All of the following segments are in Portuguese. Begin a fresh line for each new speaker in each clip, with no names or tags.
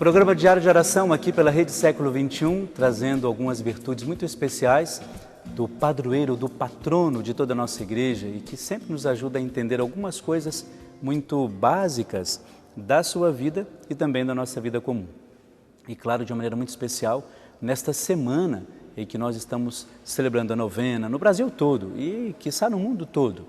Programa Diário de Oração aqui pela Rede Século XXI, trazendo algumas virtudes muito especiais do padroeiro, do patrono de toda a nossa igreja e que sempre nos ajuda a entender algumas coisas muito básicas da sua vida e também da nossa vida comum. E claro, de uma maneira muito especial, nesta semana em que nós estamos celebrando a novena no Brasil todo e quiçá no mundo todo,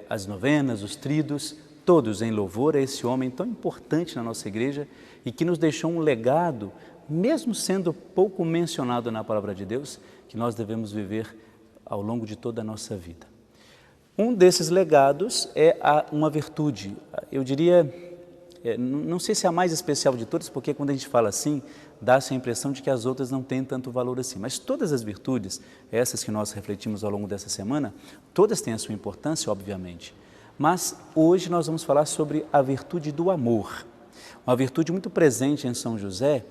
as novenas, os tridos, todos em louvor a esse homem tão importante na nossa igreja e que nos deixou um legado, mesmo sendo pouco mencionado na Palavra de Deus, que nós devemos viver ao longo de toda a nossa vida. Um desses legados é uma virtude, eu diria, não sei se é a mais especial de todas, porque quando a gente fala assim, dá-se a impressão de que as outras não têm tanto valor assim. Mas todas as virtudes, essas que nós refletimos ao longo dessa semana, todas têm a sua importância, obviamente. Mas hoje nós vamos falar sobre a virtude do amor, uma virtude muito presente em São José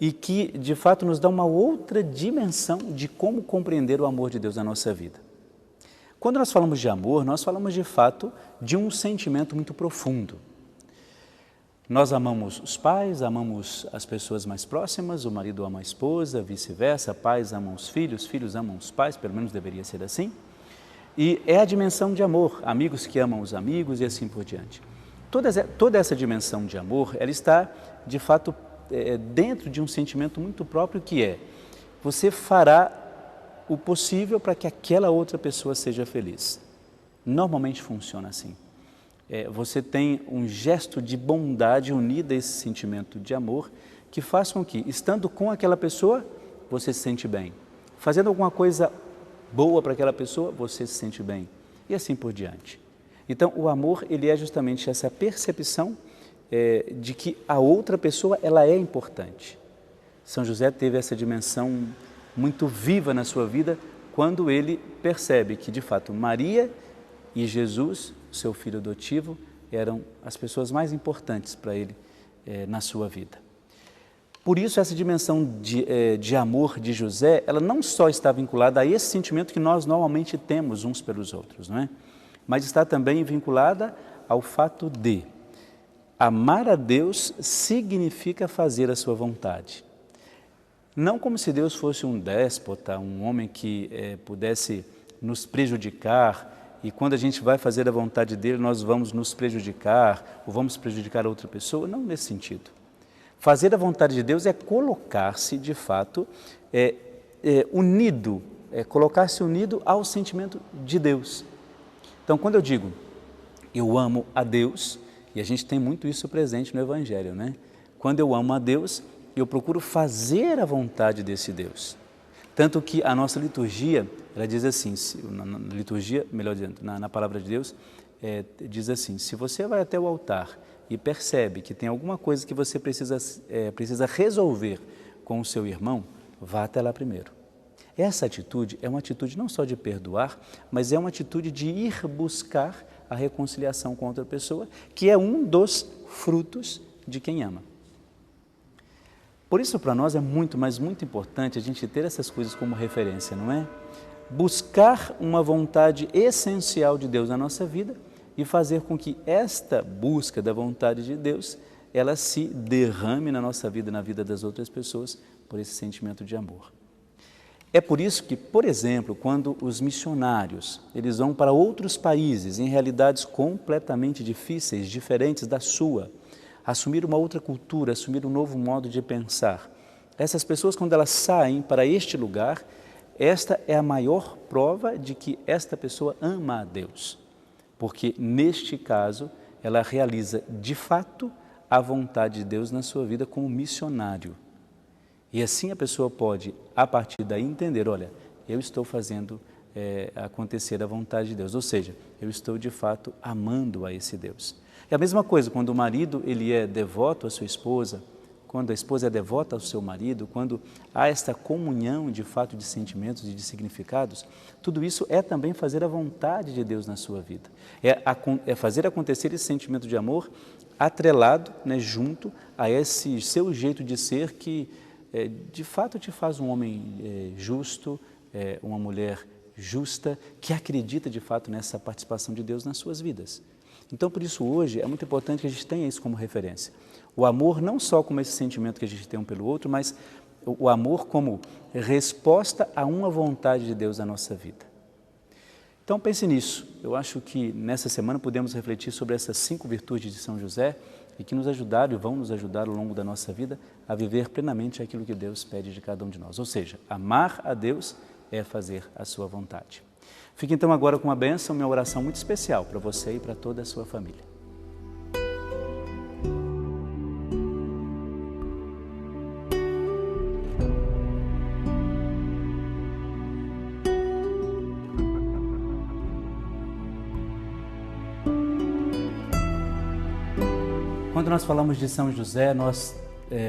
e que, de fato, nos dá uma outra dimensão de como compreender o amor de Deus na nossa vida. Quando nós falamos de amor, nós falamos, de fato, de um sentimento muito profundo. Nós amamos os pais, amamos as pessoas mais próximas, o marido ama a esposa, vice-versa, pais amam os filhos amam os pais, pelo menos deveria ser assim. E é a dimensão de amor, amigos que amam os amigos e assim por diante. Toda essa dimensão de amor, ela está, de fato, dentro de um sentimento muito próprio que é: você fará o possível para que aquela outra pessoa seja feliz. Normalmente funciona assim. Você tem um gesto de bondade unido a esse sentimento de amor que faz com que, estando com aquela pessoa, você se sente bem. Fazendo alguma coisa boa para aquela pessoa, você se sente bem. E assim por diante. Então, o amor, ele é justamente essa percepção de que a outra pessoa, ela é importante. São José teve essa dimensão muito viva na sua vida quando ele percebe que, de fato, Maria e Jesus, seu filho adotivo, eram as pessoas mais importantes para ele na sua vida. Por isso, essa dimensão de amor de José, ela não só está vinculada a esse sentimento que nós normalmente temos uns pelos outros, não é? Mas está também vinculada ao fato de amar a Deus significa fazer a sua vontade. Não como se Deus fosse um déspota, um homem que pudesse nos prejudicar e quando a gente vai fazer a vontade dele, nós vamos nos prejudicar ou vamos prejudicar a outra pessoa, não nesse sentido. Fazer a vontade de Deus é colocar-se, de fato, unido, colocar-se unido ao sentimento de Deus. Então, quando eu digo, eu amo a Deus, e a gente tem muito isso presente no Evangelho, né? Quando eu amo a Deus, eu procuro fazer a vontade desse Deus. Tanto que a nossa liturgia, ela diz assim, na liturgia, melhor dizendo, na palavra de Deus, diz assim: se você vai até o altar e percebe que tem alguma coisa que você precisa resolver com o seu irmão, vá até lá primeiro. Essa atitude é uma atitude não só de perdoar, mas é uma atitude de ir buscar a reconciliação com outra pessoa, que é um dos frutos de quem ama. Por isso, para nós é muito, mas muito importante a gente ter essas coisas como referência, não é? Buscar uma vontade essencial de Deus na nossa vida e fazer com que esta busca da vontade de Deus, ela se derrame na nossa vida e na vida das outras pessoas por esse sentimento de amor. É por isso que, por exemplo, quando os missionários eles vão para outros países em realidades completamente difíceis, diferentes da sua, assumir uma outra cultura, assumir um novo modo de pensar, essas pessoas, quando elas saem para este lugar, esta é a maior prova de que esta pessoa ama a Deus, porque neste caso ela realiza de fato a vontade de Deus na sua vida como missionário. E assim a pessoa pode, a partir daí, entender, olha, eu estou fazendo acontecer a vontade de Deus, ou seja, eu estou de fato amando a esse Deus. É a mesma coisa quando o marido ele é devoto à sua esposa, quando a esposa é devota ao seu marido, quando há esta comunhão de fato de sentimentos e de significados, tudo isso é também fazer a vontade de Deus na sua vida. É fazer acontecer esse sentimento de amor atrelado, né, junto a esse seu jeito de ser que de fato te faz um homem justo, uma mulher justa, que acredita de fato nessa participação de Deus nas suas vidas. Então, por isso, hoje, é muito importante que a gente tenha isso como referência. O amor não só como esse sentimento que a gente tem um pelo outro, mas o amor como resposta a uma vontade de Deus na nossa vida. Então pense nisso. Eu acho que nessa semana podemos refletir sobre essas 5 virtudes de São José e que nos ajudaram e vão nos ajudar ao longo da nossa vida a viver plenamente aquilo que Deus pede de cada um de nós. Ou seja, amar a Deus é fazer a sua vontade. Fique então agora com uma bênção, minha oração muito especial para você e para toda a sua família. Quando nós falamos de São José, nós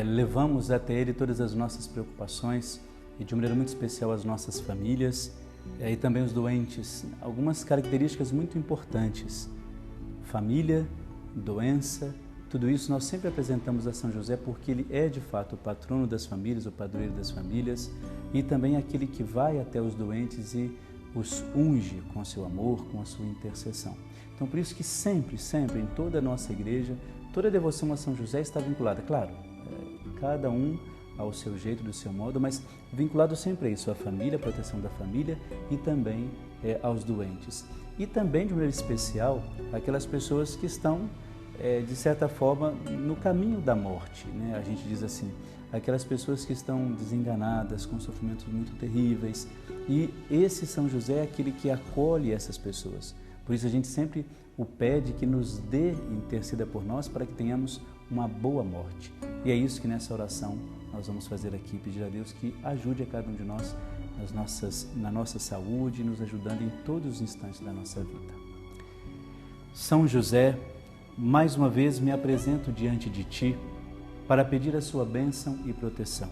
levamos até ele todas as nossas preocupações e de maneira muito especial as nossas famílias e também os doentes. Algumas características muito importantes, família, doença, tudo isso nós sempre apresentamos a São José porque ele é de fato o patrono das famílias, o padroeiro das famílias e também aquele que vai até os doentes e os unge com seu amor, com a sua intercessão. Então por isso que sempre, sempre em toda a nossa igreja, toda a devoção a São José está vinculada, claro, cada um ao seu jeito, do seu modo, mas vinculado sempre a isso, a família, a proteção da família e também aos doentes. E também, de maneira especial, aquelas pessoas que estão, de certa forma, no caminho da morte, né? A gente diz assim, aquelas pessoas que estão desenganadas, com sofrimentos muito terríveis. E esse São José é aquele que acolhe essas pessoas. Por isso a gente sempre o pede que nos dê, interceda por nós para que tenhamos uma boa morte. E é isso que nessa oração nós vamos fazer aqui, pedir a Deus que ajude a cada um de nós na nossa saúde, nos ajudando em todos os instantes da nossa vida. São José, mais uma vez me apresento diante de Ti para pedir a Sua bênção e proteção.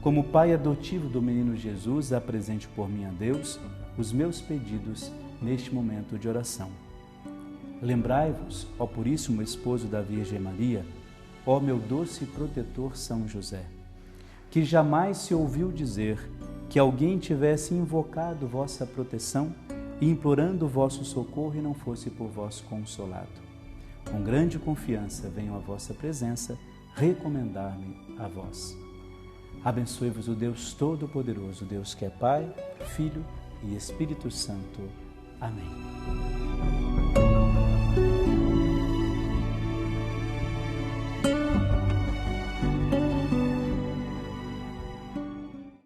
Como Pai adotivo do menino Jesus, apresente por mim a Deus os meus pedidos neste momento de oração. Lembrai-vos, ó Puríssimo Esposo da Virgem Maria, ó meu doce protetor São José, que jamais se ouviu dizer que alguém tivesse invocado vossa proteção e implorando o vosso socorro e não fosse por vós consolado. Com grande confiança venho à vossa presença recomendar-me a vós. Abençoe-vos o Deus Todo-Poderoso, Deus que é Pai, Filho e Espírito Santo. Amém.